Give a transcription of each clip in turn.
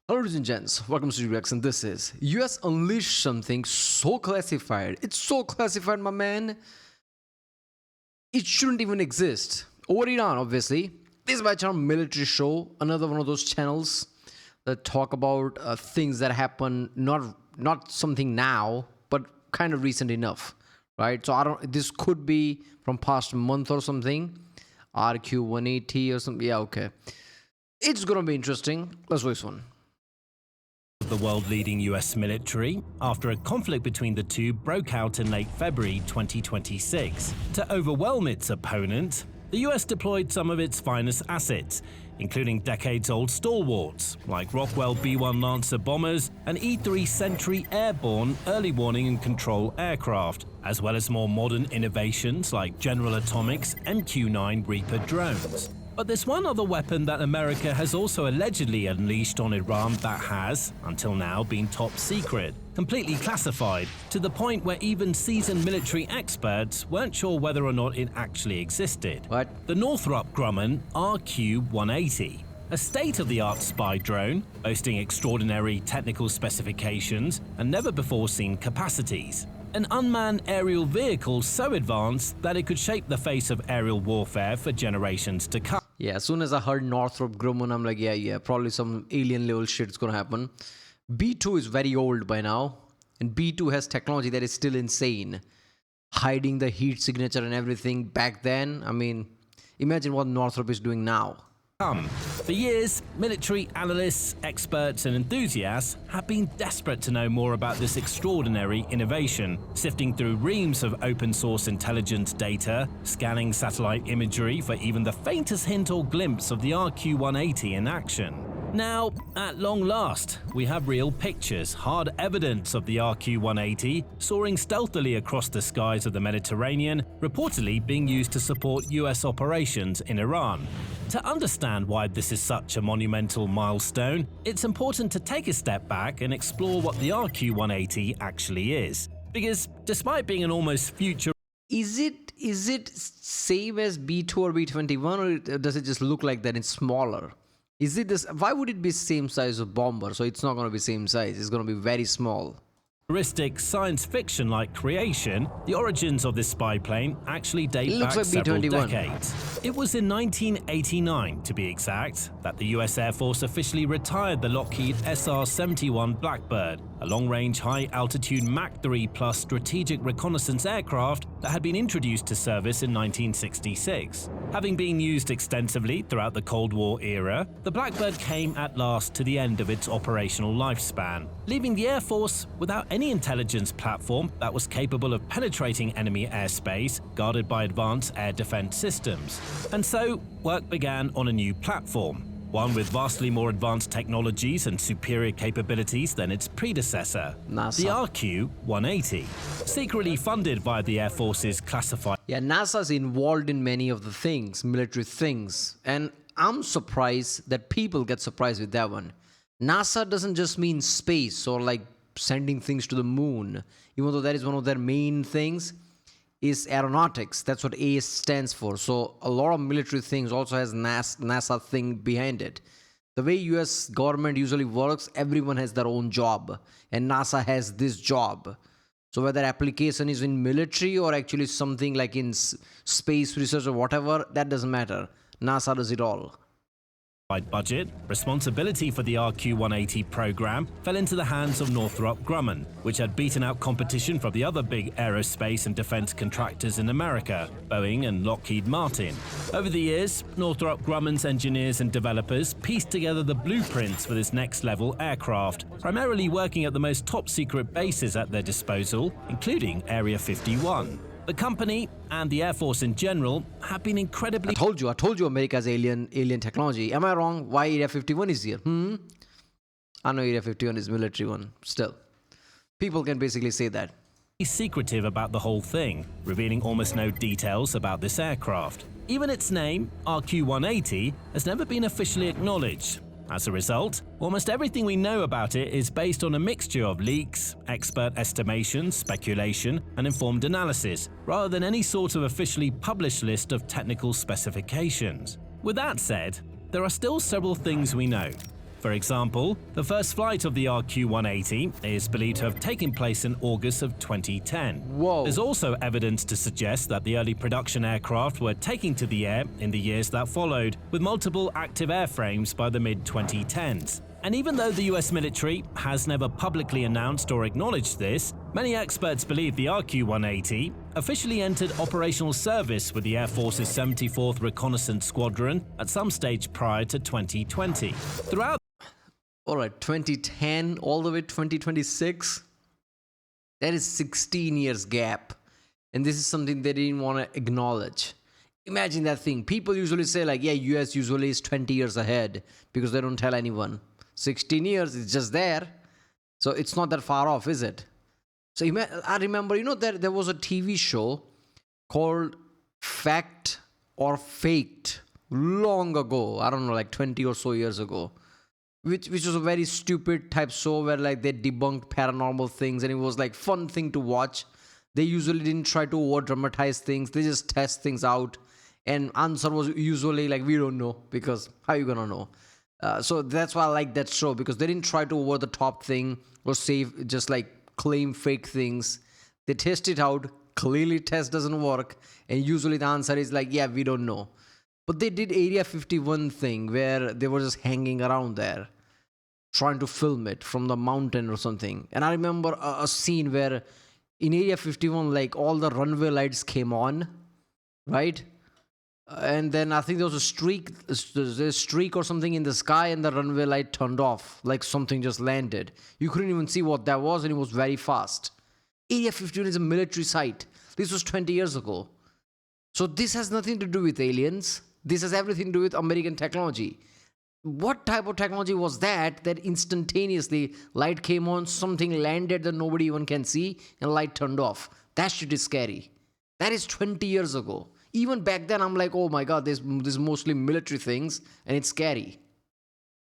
Hello ladies and gents, welcome to GBX and this is US unleashed something so classified. It's so classified, my man. It shouldn't even exist. Over Iran, obviously. This is my channel Military Show, another one of those channels that talk about things that happen not something now, but kind of recent enough, right? So this could be from past month or something, RQ-180 or something. Yeah, okay. It's gonna be interesting. Let's do this one. The world-leading US military after a conflict between the two broke out in late February 2026. To overwhelm its opponent, the US deployed some of its finest assets, including decades-old stalwarts like Rockwell B-1 Lancer bombers and E-3 Sentry airborne early warning and control aircraft, as well as more modern innovations like General Atomics MQ-9 Reaper drones. But there's one other weapon that America has also allegedly unleashed on Iran that has, until now, been top secret, completely classified, to the point where even seasoned military experts weren't sure whether or not it actually existed. What? The Northrop Grumman RQ-180. A state-of-the-art spy drone, boasting extraordinary technical specifications and never-before-seen capacities. An unmanned aerial vehicle so advanced that it could shape the face of aerial warfare for generations to come. Yeah, as soon as I heard Northrop Grumman, I'm like, yeah, probably some alien level shit's gonna happen. B-2 is very old by now, and B-2 has technology that is still insane. Hiding the heat signature and everything back then, I mean, imagine what Northrop is doing now. For years, military analysts, experts and enthusiasts have been desperate to know more about this extraordinary innovation, sifting through reams of open-source intelligence data, scanning satellite imagery for even the faintest hint or glimpse of the RQ-180 in action. Now, at long last, we have real pictures, hard evidence of the RQ-180 soaring stealthily across the skies of the Mediterranean, reportedly being used to support US operations in Iran. To understand why this is such a monumental milestone, it's important to take a step back and explore what the RQ-180 actually is. Because despite being an almost future Is it same as B-2 or B-21, or does it just look like that it's smaller? Is it this? Why would it be same size of bomber? So it's not going to be same size. It's going to be very small. futuristic science fiction-like creation, the origins of this spy plane actually date back like several B-21. decades. It was in 1989, to be exact, that the US Air Force officially retired the Lockheed SR-71 Blackbird, a long-range, high-altitude Mach 3 plus strategic reconnaissance aircraft that had been introduced to service in 1966. Having been used extensively throughout the Cold War era, the Blackbird came at last to the end of its operational lifespan, leaving the Air Force without any intelligence platform that was capable of penetrating enemy airspace guarded by advanced air defense systems. And so, work began on a new platform, one with vastly more advanced technologies and superior capabilities than its predecessor, NASA. the RQ-180. Secretly funded via the Air Force's classified Yeah, NASA's involved in many of the things, military things, and I'm surprised that people get surprised with that one. NASA doesn't just mean space or like sending things to the moon, even though that is one of their main things, is aeronautics. That's what A stands for. So a lot of military things also has NASA thing behind it. The way US government usually works, everyone has their own job, and NASA has this job. So whether application is in military or actually something like in space research or whatever, that doesn't matter. NASA does it all. budget, responsibility for the RQ-180 program fell into the hands of Northrop Grumman, which had beaten out competition from the other big aerospace and defense contractors in America, Boeing and Lockheed Martin. Over the years, Northrop Grumman's engineers and developers pieced together the blueprints for this next-level aircraft, primarily working at the most top-secret bases at their disposal, including Area 51. The company, and the Air Force in general, have been incredibly I told you America's alien technology. Am I wrong? Why Area 51 is here? I know Area 51 is military one. Still, people can basically say that. secretive about the whole thing, revealing almost no details about this aircraft. Even its name, RQ-180, has never been officially acknowledged. As a result, almost everything we know about it is based on a mixture of leaks, expert estimations, speculation, and informed analysis, rather than any sort of officially published list of technical specifications. With that said, there are still several things we know. For example, the first flight of the RQ-180 is believed to have taken place in August of 2010. Whoa. There's also evidence to suggest that the early production aircraft were taking to the air in the years that followed, with multiple active airframes by the mid-2010s. And even though the US military has never publicly announced or acknowledged this, many experts believe the RQ-180 officially entered operational service with the Air Force's 74th Reconnaissance Squadron at some stage prior to 2020. Throughout All right, 2010 all the way to 2026. That is 16 years gap. And this is something they didn't want to acknowledge. Imagine that thing. People usually say like, yeah, US usually is 20 years ahead because they don't tell anyone. 16 years, it's just there. So it's not that far off, is it? So I remember, there was a TV show called Fact or Faked long ago. I don't know, like 20 or so years ago. Which was a very stupid type show where like they debunked paranormal things and it was like fun thing to watch. They usually didn't try to over dramatize things. They just test things out. And answer was usually like, we don't know, because how are you gonna know? So that's why I like that show, because they didn't try to over the top thing or say just like claim fake things. They test it out. Clearly test doesn't work. And usually the answer is like, yeah, we don't know. But they did Area 51 thing where they were just hanging around there trying to film it from the mountain or something. And I remember a scene where in Area 51, like all the runway lights came on, right? And then I think there was a streak or something in the sky and the runway light turned off, like something just landed. You couldn't even see what that was and it was very fast. Area 51 is a military site. This was 20 years ago. So this has nothing to do with aliens. This has everything to do with American technology. What type of technology was that instantaneously light came on, something landed that nobody even can see, and light turned off? That shit is scary. That is 20 years ago. Even back then, I'm like, oh my God, there's mostly military things, and it's scary.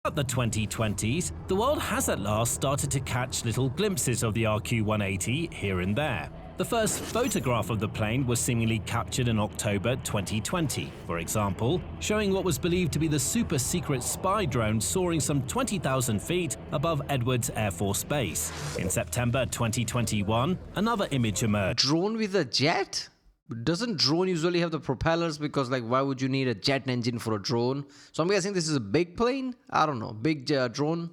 Throughout the 2020s, the world has at last started to catch little glimpses of the RQ-180 here and there. The first photograph of the plane was seemingly captured in October 2020, for example, showing what was believed to be the super-secret spy drone soaring some 20,000 feet above Edwards Air Force Base. In September 2021, another image emerged. Drone with a jet? Doesn't drone usually have the propellers? Because like, why would you need a jet engine for a drone? So I'm guessing this is a big plane? I don't know, big drone?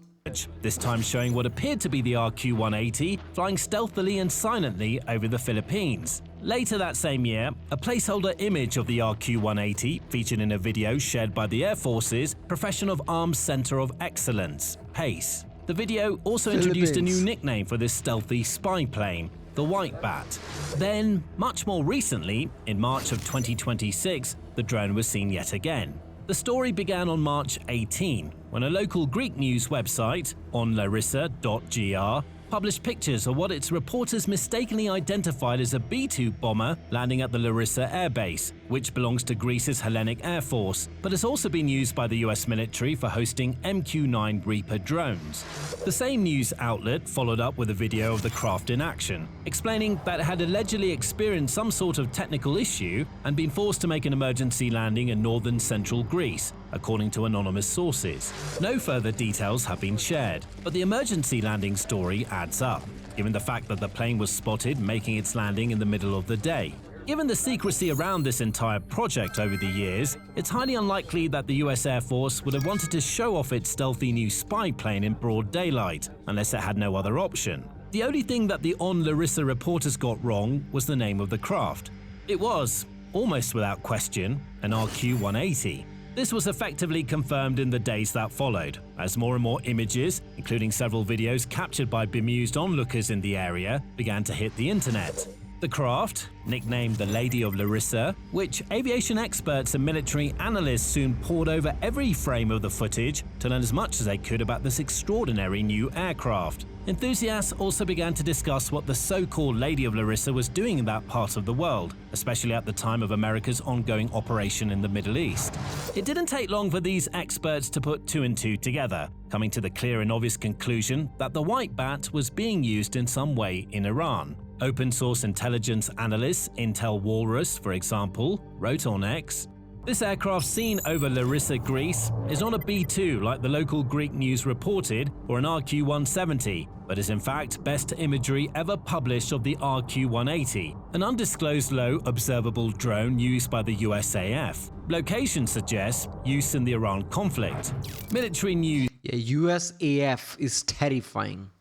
This time showing what appeared to be the RQ-180 flying stealthily and silently over the Philippines. Later that same year, a placeholder image of the RQ-180 featured in a video shared by the Air Force's Profession of Arms Center of Excellence, PACE. The video also introduced a new nickname for this stealthy spy plane, the White Bat. Then, much more recently, in March of 2026, the drone was seen yet again. The story began on March 18, when a local Greek news website, onlarissa.gr, published pictures of what its reporters mistakenly identified as a B-2 bomber landing at the Larissa Air Base, which belongs to Greece's Hellenic Air Force, but has also been used by the US military for hosting MQ-9 Reaper drones. The same news outlet followed up with a video of the craft in action, explaining that it had allegedly experienced some sort of technical issue and been forced to make an emergency landing in northern central Greece, according to anonymous sources. No further details have been shared, but the emergency landing story adds up, given the fact that the plane was spotted making its landing in the middle of the day. Given the secrecy around this entire project over the years, it's highly unlikely that the US Air Force would have wanted to show off its stealthy new spy plane in broad daylight, unless it had no other option. The only thing that the On Larissa reporters got wrong was the name of the craft. It was, almost without question, an RQ-180. This was effectively confirmed in the days that followed, as more and more images, including several videos captured by bemused onlookers in the area, began to hit the internet. The craft, nicknamed the Lady of Larissa, which aviation experts and military analysts soon pored over every frame of the footage to learn as much as they could about this extraordinary new aircraft. Enthusiasts also began to discuss what the so-called Lady of Larissa was doing in that part of the world, especially at the time of America's ongoing operation in the Middle East. It didn't take long for these experts to put two and two together, coming to the clear and obvious conclusion that the White Bat was being used in some way in Iran. Open-source intelligence analysts Intel Walrus, for example, wrote on X, This aircraft seen over Larissa, Greece, is not a B-2 like the local Greek news reported or an RQ-170, but is in fact best imagery ever published of the RQ-180, an undisclosed low observable drone used by the USAF. Location suggests use in the Iran conflict. Military news. Yeah, USAF is terrifying.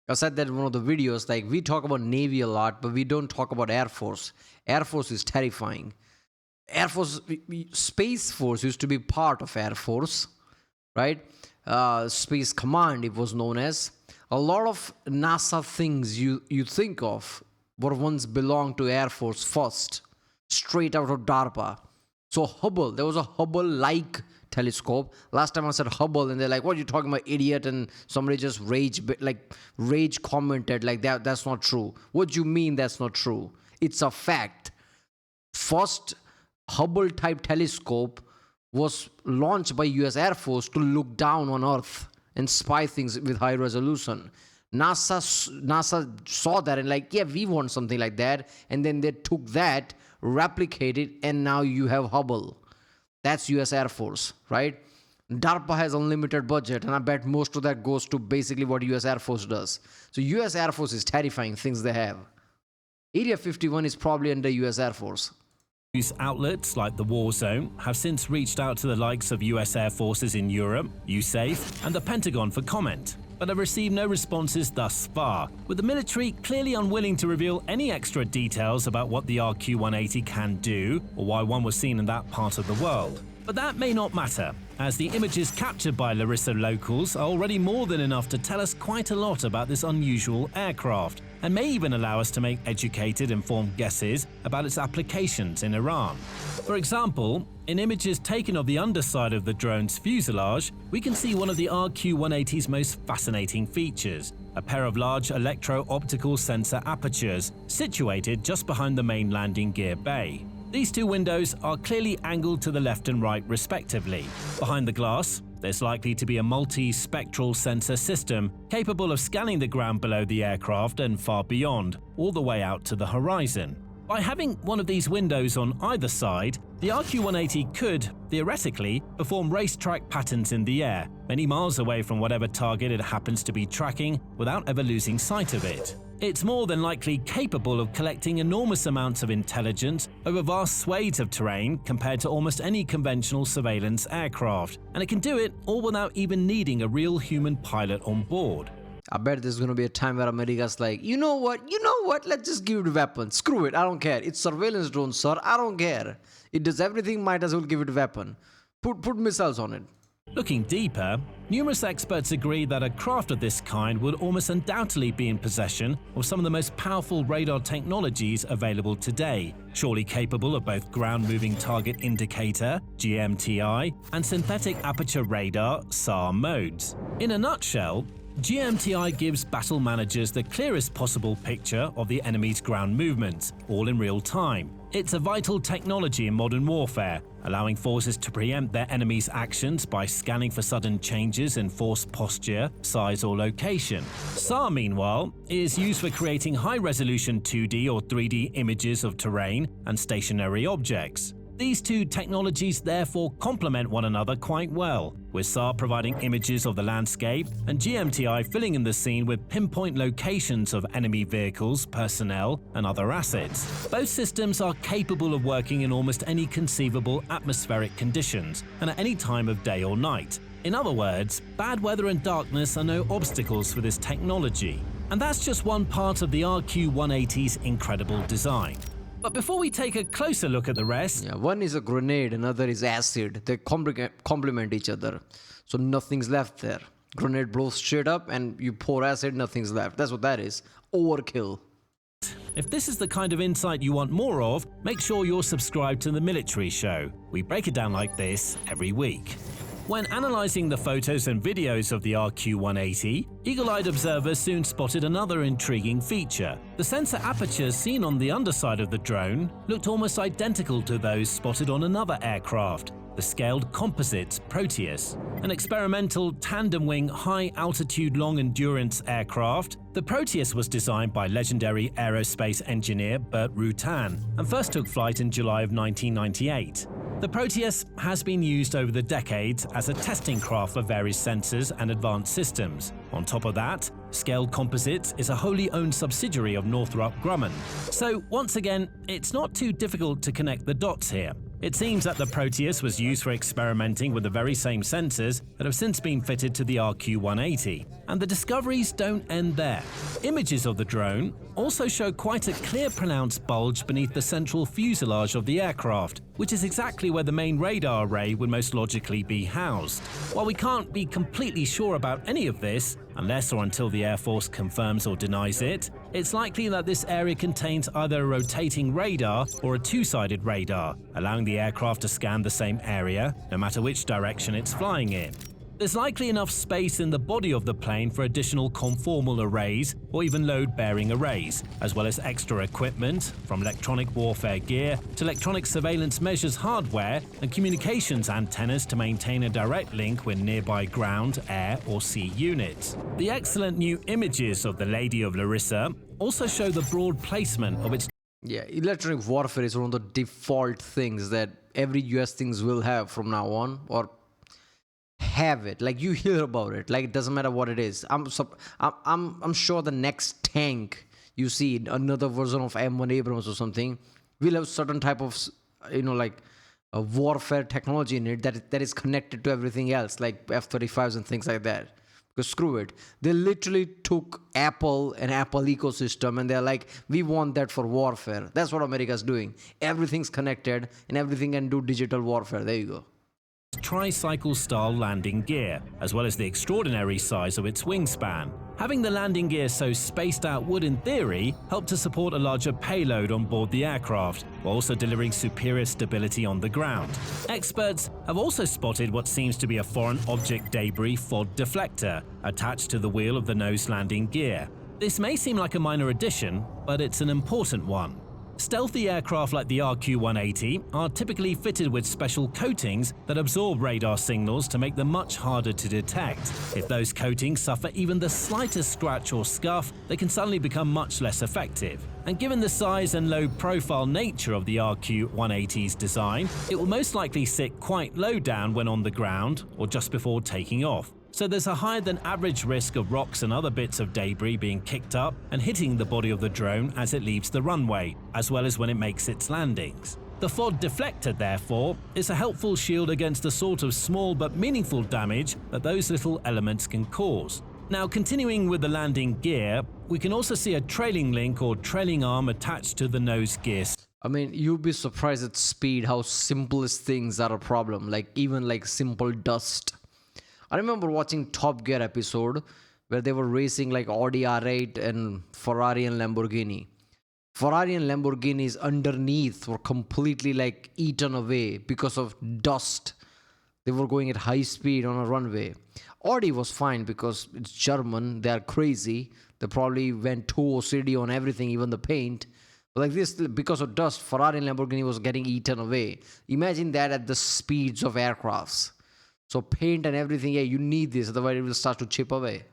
I said that in one of the videos, like we talk about Navy a lot, but we don't talk about Air Force. Air Force is terrifying. Air Force, Space Force used to be part of Air Force, right? Space Command, it was known as. A lot of NASA things you think of were once belonged to Air Force first, straight out of DARPA. So Hubble, there was a Hubble-like telescope. Last time I said Hubble, and they're like, "What are you talking about, idiot?" And somebody just rage commented like that. That's not true. What do you mean that's not true? It's a fact. First Hubble-type telescope was launched by US Air Force to look down on Earth and spy things with high resolution. NASA saw that and like, yeah, we want something like that. And then they took that, replicated, and now you have Hubble. That's US Air Force, right? DARPA has unlimited budget, and I bet most of that goes to basically what US Air Force does. So US Air Force is terrifying things they have. Area 51 is probably under US Air Force. News outlets like the War Zone have since reached out to the likes of US Air Forces in Europe, USAF, and the Pentagon for comment, but have received no responses thus far, with the military clearly unwilling to reveal any extra details about what the RQ-180 can do or why one was seen in that part of the world. But that may not matter, as the images captured by Larissa locals are already more than enough to tell us quite a lot about this unusual aircraft, and may even allow us to make educated, informed guesses about its applications in Iran. For example, in images taken of the underside of the drone's fuselage, we can see one of the RQ-180's most fascinating features, a pair of large electro-optical sensor apertures situated just behind the main landing gear bay. These two windows are clearly angled to the left and right respectively. Behind the glass, there's likely to be a multi-spectral sensor system capable of scanning the ground below the aircraft and far beyond, all the way out to the horizon. By having one of these windows on either side, the RQ-180 could, theoretically, perform racetrack patterns in the air, many miles away from whatever target it happens to be tracking without ever losing sight of it. It's more than likely capable of collecting enormous amounts of intelligence over vast swathes of terrain compared to almost any conventional surveillance aircraft, and it can do it all without even needing a real human pilot on board. I bet there's going to be a time where America's like, you know what, let's just give it weapons. Screw it, I don't care. It's surveillance drone, sir, I don't care. It does everything, might as well give it a weapon. Put missiles on it. Looking deeper, numerous experts agree that a craft of this kind would almost undoubtedly be in possession of some of the most powerful radar technologies available today, surely capable of both ground-moving target indicator (GMTI) and synthetic aperture radar (SAR) modes. In a nutshell, GMTI gives battle managers the clearest possible picture of the enemy's ground movements, all in real time. It's a vital technology in modern warfare, allowing forces to preempt their enemy's actions by scanning for sudden changes in force posture, size or location. SAR, meanwhile, is used for creating high-resolution 2D or 3D images of terrain and stationary objects. These two technologies therefore complement one another quite well, with SAR providing images of the landscape and GMTI filling in the scene with pinpoint locations of enemy vehicles, personnel, and other assets. Both systems are capable of working in almost any conceivable atmospheric conditions and at any time of day or night. In other words, bad weather and darkness are no obstacles for this technology. And that's just one part of the RQ-180's incredible design. But before we take a closer look at the rest... Yeah, one is a grenade, another is acid. They complement each other. So nothing's left there. Grenade blows straight up and you pour acid, nothing's left. That's what that is. Overkill. If this is the kind of insight you want more of, make sure you're subscribed to The Military Show. We break it down like this every week. When analysing the photos and videos of the RQ-180, eagle-eyed observers soon spotted another intriguing feature. The sensor apertures seen on the underside of the drone looked almost identical to those spotted on another aircraft, the scaled composites Proteus. An experimental tandem-wing high-altitude long-endurance aircraft, the Proteus was designed by legendary aerospace engineer Burt Rutan and first took flight in July of 1998. The Proteus has been used over the decades as a testing craft for various sensors and advanced systems. On top of that, Scaled Composites is a wholly owned subsidiary of Northrop Grumman. So once again, it's not too difficult to connect the dots here. It seems that the Proteus was used for experimenting with the very same sensors that have since been fitted to the RQ-180. And the discoveries don't end there. Images of the drone also show quite a clear pronounced bulge beneath the central fuselage of the aircraft, which is exactly where the main radar array would most logically be housed. While we can't be completely sure about any of this, unless or until the Air Force confirms or denies it, it's likely that this area contains either a rotating radar or a two-sided radar, allowing the aircraft to scan the same area, no matter which direction it's flying in. There's likely enough space in the body of the plane for additional conformal arrays or even load-bearing arrays, as well as extra equipment, from electronic warfare gear to electronic surveillance measures hardware and communications antennas to maintain a direct link with nearby ground, air or sea units. The excellent new images of the Lady of Larissa also show the broad placement of its. Yeah, electronic warfare is one of the default things that every US things will have from now on, or have it. Like, you hear about it. Like, it doesn't matter what it is. I'm sure the next tank you see, another version of M1 Abrams or something, will have certain type of, like a warfare technology in it that is connected to everything else, like F-35s and things like that. Because screw it, they literally took Apple and Apple ecosystem and they're like, we want that for warfare. That's what America's doing. Everything's connected and everything can do digital warfare. There you go. Tricycle style landing gear, as well as the extraordinary size of its wingspan. Having the landing gear so spaced out would, in theory, help to support a larger payload on board the aircraft, while also delivering superior stability on the ground. Experts have also spotted what seems to be a foreign object debris FOD deflector attached to the wheel of the nose landing gear. This may seem like a minor addition, but it's an important one. Stealthy aircraft like the RQ-180 are typically fitted with special coatings that absorb radar signals to make them much harder to detect. If those coatings suffer even the slightest scratch or scuff, they can suddenly become much less effective. And given the size and low-profile nature of the RQ-180's design, it will most likely sit quite low down when on the ground or just before taking off. So there's a higher than average risk of rocks and other bits of debris being kicked up and hitting the body of the drone as it leaves the runway, as well as when it makes its landings. The FOD deflector, therefore, is a helpful shield against the sort of small but meaningful damage that those little elements can cause. Now, continuing with the landing gear, we can also see a trailing link or trailing arm attached to the nose gear. I mean, you'd be surprised at speed how simplest things are a problem, like even like simple dust. I remember watching Top Gear episode where they were racing like Audi R8 and Ferrari and Lamborghini. Ferrari and Lamborghinis underneath were completely like eaten away because of dust. They were going at high speed on a runway. Audi was fine because it's German, they are crazy. They probably went too OCD on everything, even the paint. But like this, because of dust, Ferrari and Lamborghini was getting eaten away. Imagine that at the speeds of aircrafts. So paint and everything, yeah, you need this, otherwise it will start to chip away.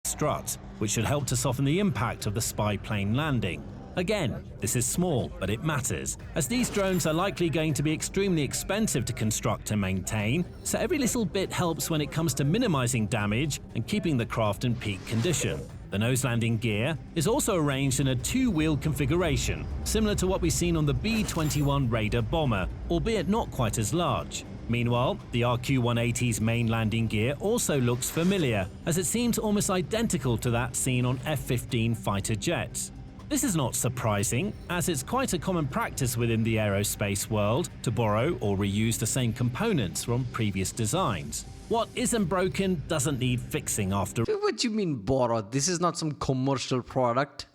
Strut, which should help to soften the impact of the spy plane landing. Again, this is small, but it matters, as these drones are likely going to be extremely expensive to construct and maintain, so every little bit helps when it comes to minimizing damage and keeping the craft in peak condition. The nose landing gear is also arranged in a two-wheel configuration, similar to what we've seen on the B-21 Raider bomber, albeit not quite as large. Meanwhile, the RQ-180's main landing gear also looks familiar, as it seems almost identical to that seen on F-15 fighter jets. This is not surprising, as it's quite a common practice within the aerospace world to borrow or reuse the same components from previous designs. What isn't broken doesn't need fixing after. What do you mean borrow? This is not some commercial product.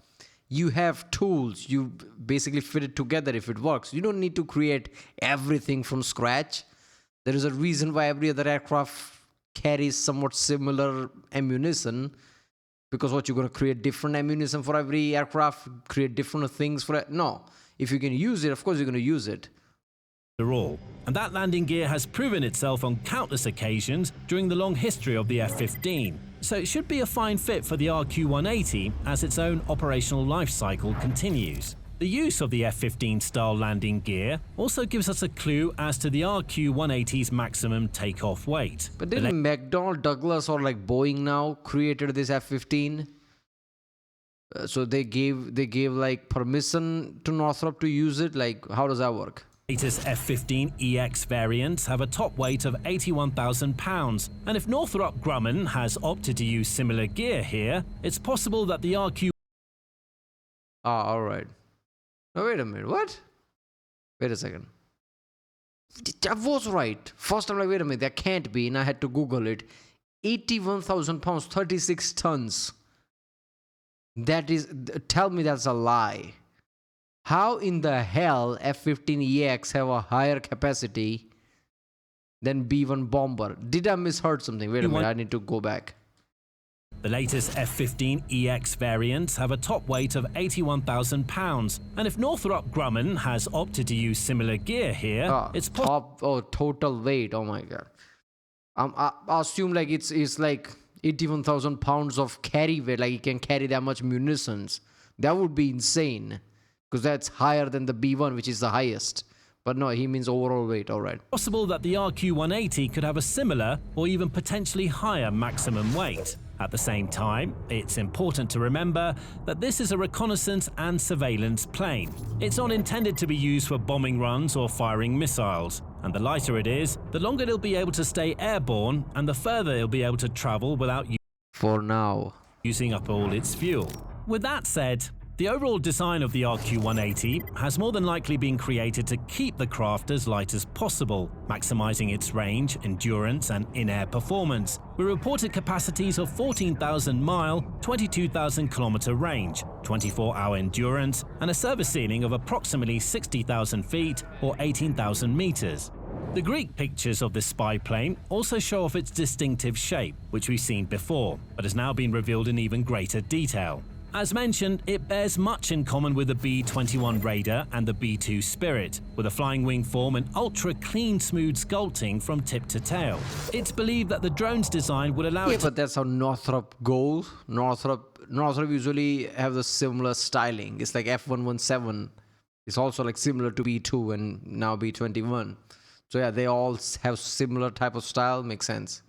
You have tools, you basically fit it together if it works. You don't need to create everything from scratch. There is a reason why every other aircraft carries somewhat similar ammunition, because what, you're going to create different ammunition for every aircraft, create different things for it? No. If you can use it, of course you're going to use it. All. And that landing gear has proven itself on countless occasions during the long history of the F-15. So it should be a fine fit for the RQ-180 as its own operational life cycle continues. The use of the F-15 style landing gear also gives us a clue as to the RQ-180's maximum takeoff weight. But didn't McDonnell Douglas or like Boeing now created this F-15? So they gave like permission to Northrop to use it? Like, how does that work? Latest F-15EX variants have a top weight of 81,000 pounds, and if Northrop Grumman has opted to use similar gear here, it's possible that the RQ... Ah, alright. No, wait a minute, what? Wait a second. I was right. First I'm like, wait a minute, that can't be, and I had to Google it. 81,000 pounds, 36 tons. That is, tell me that's a lie. How in the hell F-15EX have a higher capacity than B-1 bomber? Did I misheard something? Wait a minute, I need to go back. The latest F-15EX variants have a top weight of 81,000 pounds, and if Northrop Grumman has opted to use similar gear here, it's total weight. Oh my god. I assume like it's like 81,000 pounds of carry weight, like you can carry that much munitions. That would be insane, because that's higher than the B-1, which is the highest. But no, he means overall weight, alright. Possible that the RQ-180 could have a similar or even potentially higher maximum weight. At the same time, it's important to remember that this is a reconnaissance and surveillance plane. It's not intended to be used for bombing runs or firing missiles, and the lighter it is, the longer it'll be able to stay airborne and the further it'll be able to travel without for now using up all its fuel. With that said, the overall design of the RQ-180 has more than likely been created to keep the craft as light as possible, maximizing its range, endurance, and in-air performance, with reported capacities of 14,000-mile, 22,000-kilometer range, 24-hour endurance, and a service ceiling of approximately 60,000 feet or 18,000 meters. The Greek pictures of this spy plane also show off its distinctive shape, which we've seen before, but has now been revealed in even greater detail. As mentioned, it bears much in common with the B-21 Raider and the B-2 Spirit, with a flying wing form and ultra-clean smooth sculpting from tip to tail. It's believed that the drone's design would allow it but that's how Northrop goes. Northrop usually have the similar styling. It's like F-117. It's also like similar to B-2 and now B-21. So yeah, they all have similar type of style. Makes sense.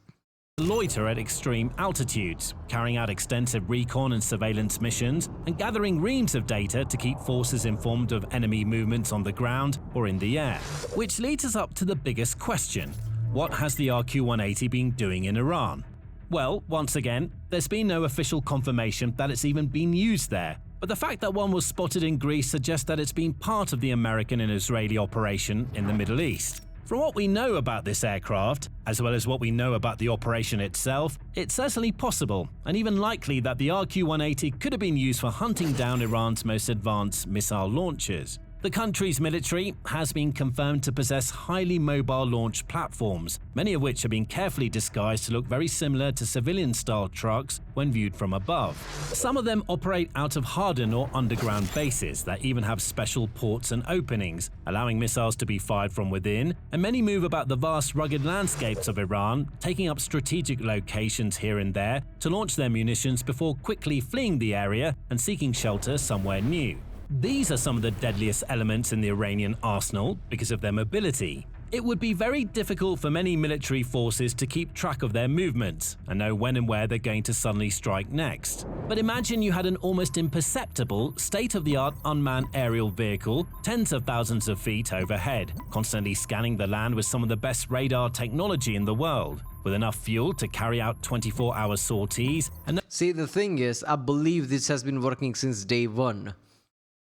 Loiter at extreme altitudes, carrying out extensive recon and surveillance missions, and gathering reams of data to keep forces informed of enemy movements on the ground or in the air. Which leads us up to the biggest question: what has the RQ-180 been doing in Iran? Well, once again, there's been no official confirmation that it's even been used there, but the fact that one was spotted in Greece suggests that it's been part of the American and Israeli operation in the Middle East. From what we know about this aircraft, as well as what we know about the operation itself, it's certainly possible, and even likely, that the RQ-180 could have been used for hunting down Iran's most advanced missile launchers. The country's military has been confirmed to possess highly mobile launch platforms, many of which have been carefully disguised to look very similar to civilian-style trucks when viewed from above. Some of them operate out of hardened or underground bases that even have special ports and openings, allowing missiles to be fired from within, and many move about the vast rugged landscapes of Iran, taking up strategic locations here and there to launch their munitions before quickly fleeing the area and seeking shelter somewhere new. These are some of the deadliest elements in the Iranian arsenal because of their mobility. It would be very difficult for many military forces to keep track of their movements and know when and where they're going to suddenly strike next. But imagine you had an almost imperceptible, state-of-the-art unmanned aerial vehicle tens of thousands of feet overhead, constantly scanning the land with some of the best radar technology in the world, with enough fuel to carry out 24-hour sorties and... See, the thing is, I believe this has been working since day one.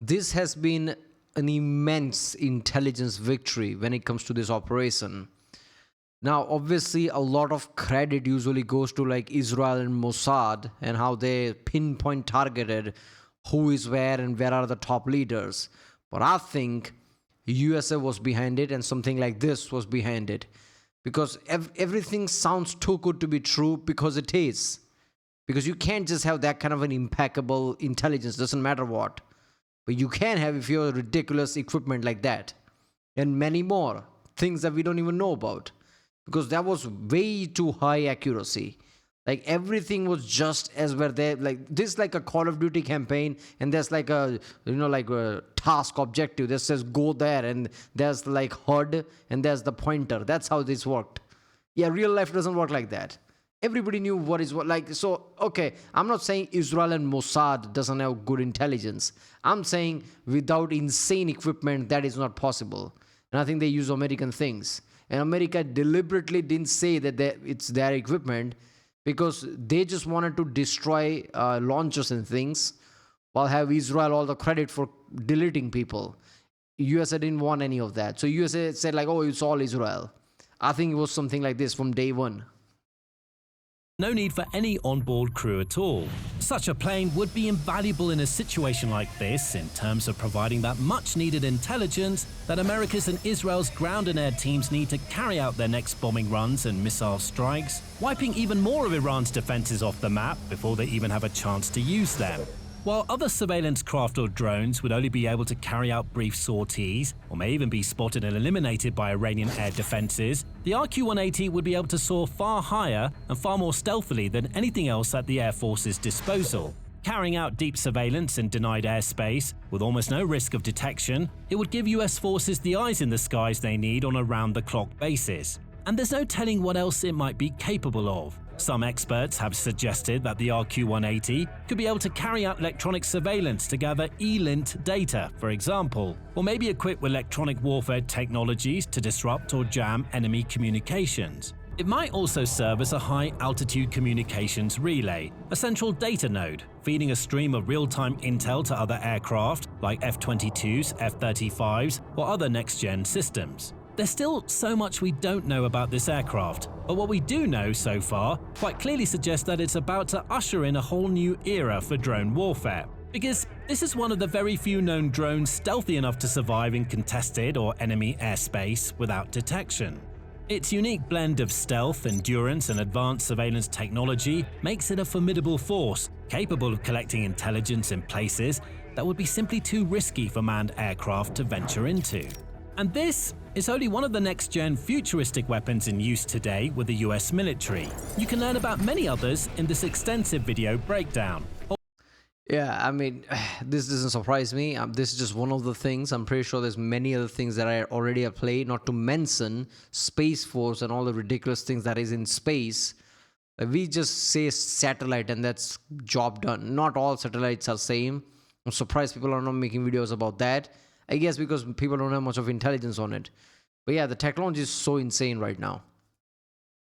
This has been an immense intelligence victory when it comes to this operation. Now, obviously, a lot of credit usually goes to like Israel and Mossad and how they pinpoint targeted who is where and where are the top leaders. But I think USA was behind it and something like this was behind it. Because everything sounds too good to be true, because it is. Because you can't just have that kind of an impeccable intelligence, doesn't matter what. But you can have if you have ridiculous equipment like that. And many more things that we don't even know about. Because that was way too high accuracy. Like everything was just as where they like this like a Call of Duty campaign, and there's like a like a task objective that says go there, and there's like HUD and there's the pointer. That's how this worked. Yeah, real life doesn't work like that. Everybody knew what is what. Like, so okay, I'm not saying Israel and Mossad doesn't have good intelligence. I'm saying without insane equipment that is not possible. And I think they use American things, and America deliberately didn't say that it's their equipment, because they just wanted to destroy launchers and things, while have Israel all the credit for deleting people. USA didn't want any of that. So USA said like, oh, it's all Israel. I think it was something like this from day one. No need for any onboard crew at all. Such a plane would be invaluable in a situation like this in terms of providing that much-needed intelligence that America's and Israel's ground and air teams need to carry out their next bombing runs and missile strikes, wiping even more of Iran's defenses off the map before they even have a chance to use them. While other surveillance craft or drones would only be able to carry out brief sorties, or may even be spotted and eliminated by Iranian air defenses, the RQ-180 would be able to soar far higher and far more stealthily than anything else at the Air Force's disposal. Carrying out deep surveillance in denied airspace, with almost no risk of detection, it would give US forces the eyes in the skies they need on a round-the-clock basis. And there's no telling what else it might be capable of. Some experts have suggested that the RQ-180 could be able to carry out electronic surveillance to gather ELINT data, for example, or maybe equipped with electronic warfare technologies to disrupt or jam enemy communications. It might also serve as a high-altitude communications relay, a central data node, feeding a stream of real-time intel to other aircraft like F-22s, F-35s, or other next-gen systems. There's still so much we don't know about this aircraft, but what we do know so far quite clearly suggests that it's about to usher in a whole new era for drone warfare. Because this is one of the very few known drones stealthy enough to survive in contested or enemy airspace without detection. Its unique blend of stealth, endurance, and advanced surveillance technology makes it a formidable force, capable of collecting intelligence in places that would be simply too risky for manned aircraft to venture into. And this is only one of the next-gen futuristic weapons in use today with the US military. You can learn about many others in this extensive video breakdown. Yeah, I mean, this doesn't surprise me. This is just one of the things. I'm pretty sure there's many other things that I already have played, not to mention Space Force and all the ridiculous things that is in space. We just say satellite and that's job done. Not all satellites are same. I'm surprised people are not making videos about that. I guess because people don't have much of intelligence on it. But yeah, the technology is so insane right now.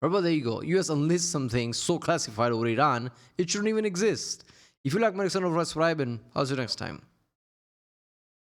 But there you go. US unleashed something so classified over Iran, it shouldn't even exist. If you like my channel, subscribe, and I'll see you next time.